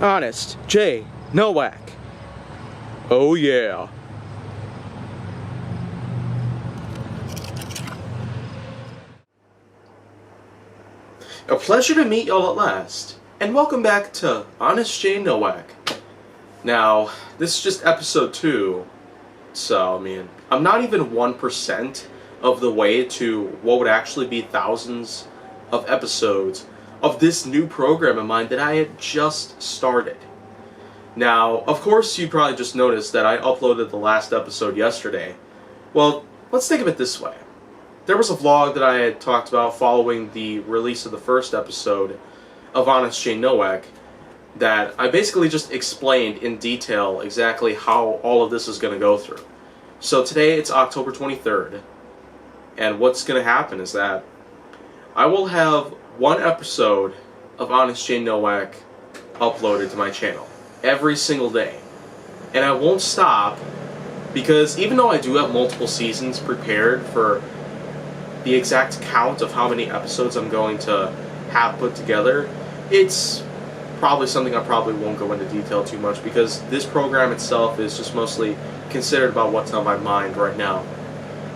Honest J. Nowak. Oh yeah. A pleasure to meet y'all at last, and welcome back to Honest J. Nowak. Now, this is just episode 2, so, I'm not even 1% of the way to what would actually be thousands of episodes of this new program of mine that I had just started. Now, of course, you probably just noticed that I uploaded the last episode yesterday. Well, let's think of it this way. There was a vlog that I had talked about following the release of the first episode of Honest J. Nowak that I basically just explained in detail exactly how all of this is going to go through. So today it's October 23rd, and what's going to happen is that I will have one episode of Honest J. Nowak uploaded to my channel every single day. And I won't stop because even though I do have multiple seasons prepared for the exact count of how many episodes I'm going to have put together, it's probably something I probably won't go into detail too much because this program itself is just mostly considered about what's on my mind right now.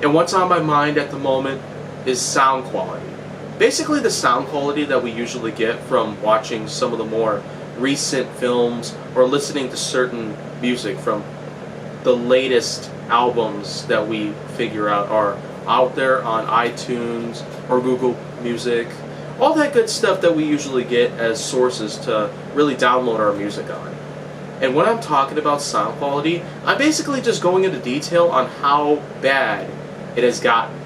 And what's on my mind at the moment is sound quality. Basically the sound quality that we usually get from watching some of the more recent films or listening to certain music from the latest albums that we figure out are out there on iTunes or Google Music. All that good stuff that we usually get as sources to really download our music on. And when I'm talking about sound quality, I'm basically just going into detail on how bad it has gotten.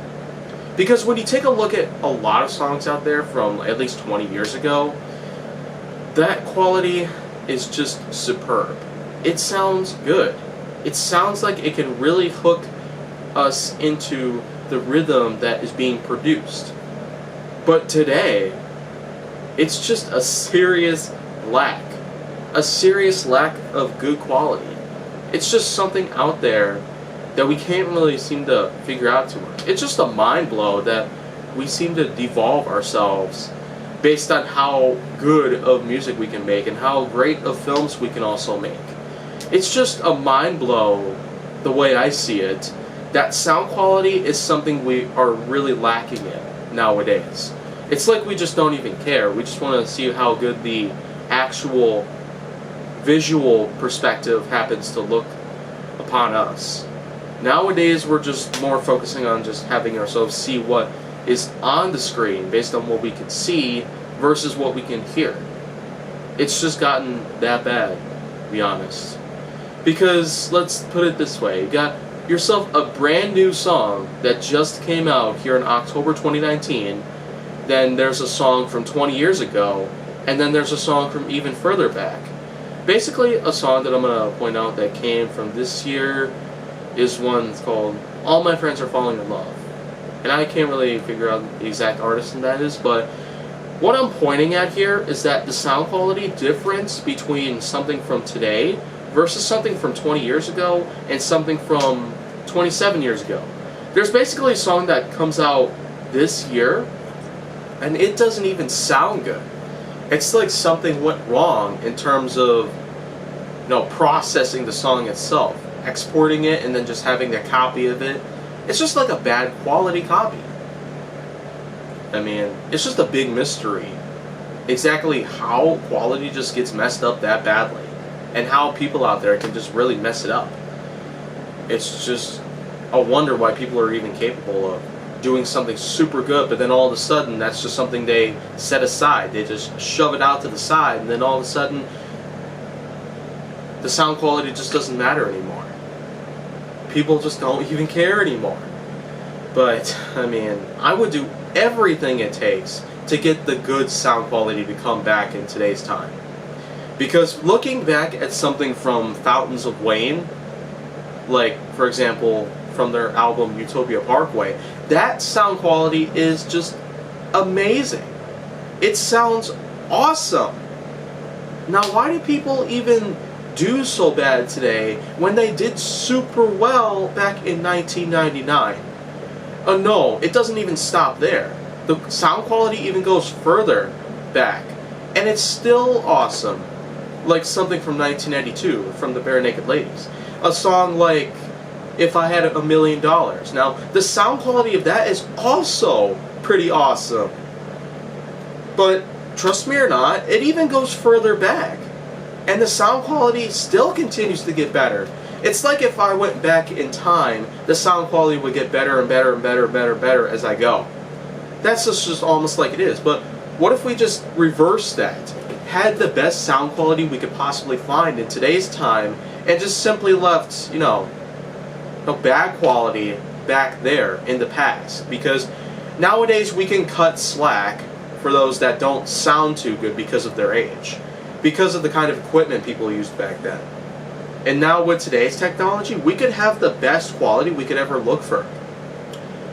Because when you take a look at a lot of songs out there from at least 20 years ago, that quality is just superb. It sounds good. It sounds like it can really hook us into the rhythm that is being produced. But today, it's just a serious lack. A serious lack of good quality. It's just something out there that we can't really seem to figure out too much. It's just a mind blow that we seem to devolve ourselves based on how good of music we can make and how great of films we can also make. It's just a mind blow, the way I see it, that sound quality is something we are really lacking in nowadays. It's like we just don't even care. We just want to see how good the actual visual perspective happens to look upon us. Nowadays we're just more focusing on just having ourselves see what is on the screen based on what we can see versus what we can hear. It's just gotten that bad, to be honest. Because, let's put it this way, you got yourself a brand new song that just came out here in October 2019, then there's a song from 20 years ago, and then there's a song from even further back. Basically, a song that I'm going to point out that came from this year is one called All My Friends Are Falling in Love. And I can't really figure out the exact artist that is, but what I'm pointing at here is that the sound quality difference between something from today versus something from 20 years ago and something from 27 years ago. There's basically a song that comes out this year and it doesn't even sound good. It's like something went wrong in terms of, processing the song itself, exporting it and then just having a copy of it. It's just like a bad quality copy. It's just a big mystery exactly how quality just gets messed up that badly and how people out there can just really mess it up. It's just a wonder why people are even capable of doing something super good, but then all of a sudden that's just something they set aside. They just shove it out to the side, and then all of a sudden the sound quality just doesn't matter anymore. People just don't even care anymore. But, I would do everything it takes to get the good sound quality to come back in today's time. Because looking back at something from Fountains of Wayne, like, for example, from their album Utopia Parkway, that sound quality is just amazing. It sounds awesome. Now, why do people even do so bad today when they did super well back in 1999? No, it doesn't even stop there. The sound quality even goes further back, and it's still awesome. like something from 1992 from the Bare Naked Ladies. A song like If I Had $1,000,000. Now, the sound quality of that is also pretty awesome. But trust me or not, it even goes further back. And the sound quality still continues to get better. It's like if I went back in time, the sound quality would get better and better and better and better and better as I go. That's just almost like it is. But what if we just reversed that? Had the best sound quality we could possibly find in today's time and just simply left, bad quality back there in the past. Because nowadays we can cut slack for those that don't sound too good because of their age, because of the kind of equipment people used back then. And now with today's technology, we could have the best quality we could ever look for.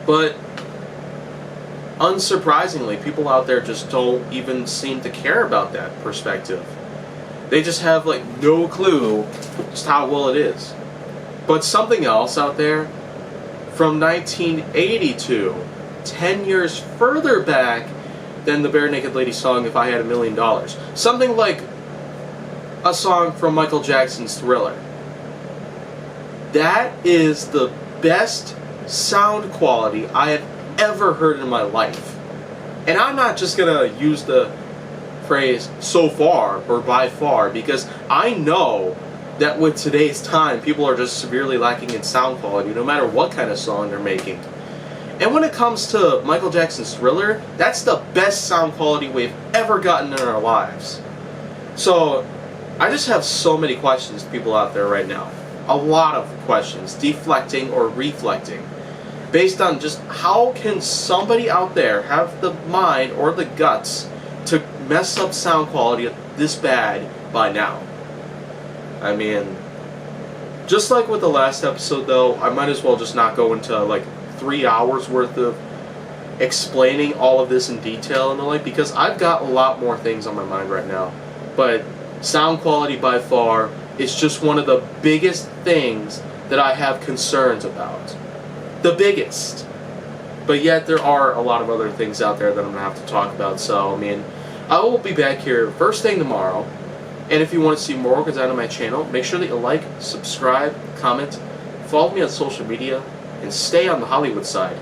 But unsurprisingly, people out there just don't even seem to care about that perspective. They just have like no clue just how well it is. But something else out there from 1982, 10 years further back than the Bare Naked Ladies song If I Had $1,000,000. Something like a song from Michael Jackson's Thriller. That is the best sound quality I have ever heard in my life. And I'm not just gonna use the phrase so far or by far, because I know that with today's time people are just severely lacking in sound quality no matter what kind of song they're making. And when it comes to Michael Jackson's Thriller, that's the best sound quality we've ever gotten in our lives. So I just have so many questions to people out there right now. A lot of questions, deflecting or reflecting, based on just how can somebody out there have the mind or the guts to mess up sound quality this bad by now. I mean, just like with the last episode though, I might as well just not go into like 3 hours worth of explaining all of this in detail and the like, because I've got a lot more things on my mind right now. But sound quality by far is just one of the biggest things that I have concerns about. The biggest. But yet there are a lot of other things out there that I'm going to have to talk about. So, I mean, I will be back here first thing tomorrow. And if you want to see more goes out on my channel, make sure that you like, subscribe, comment, follow me on social media, and stay on the Hollywood side.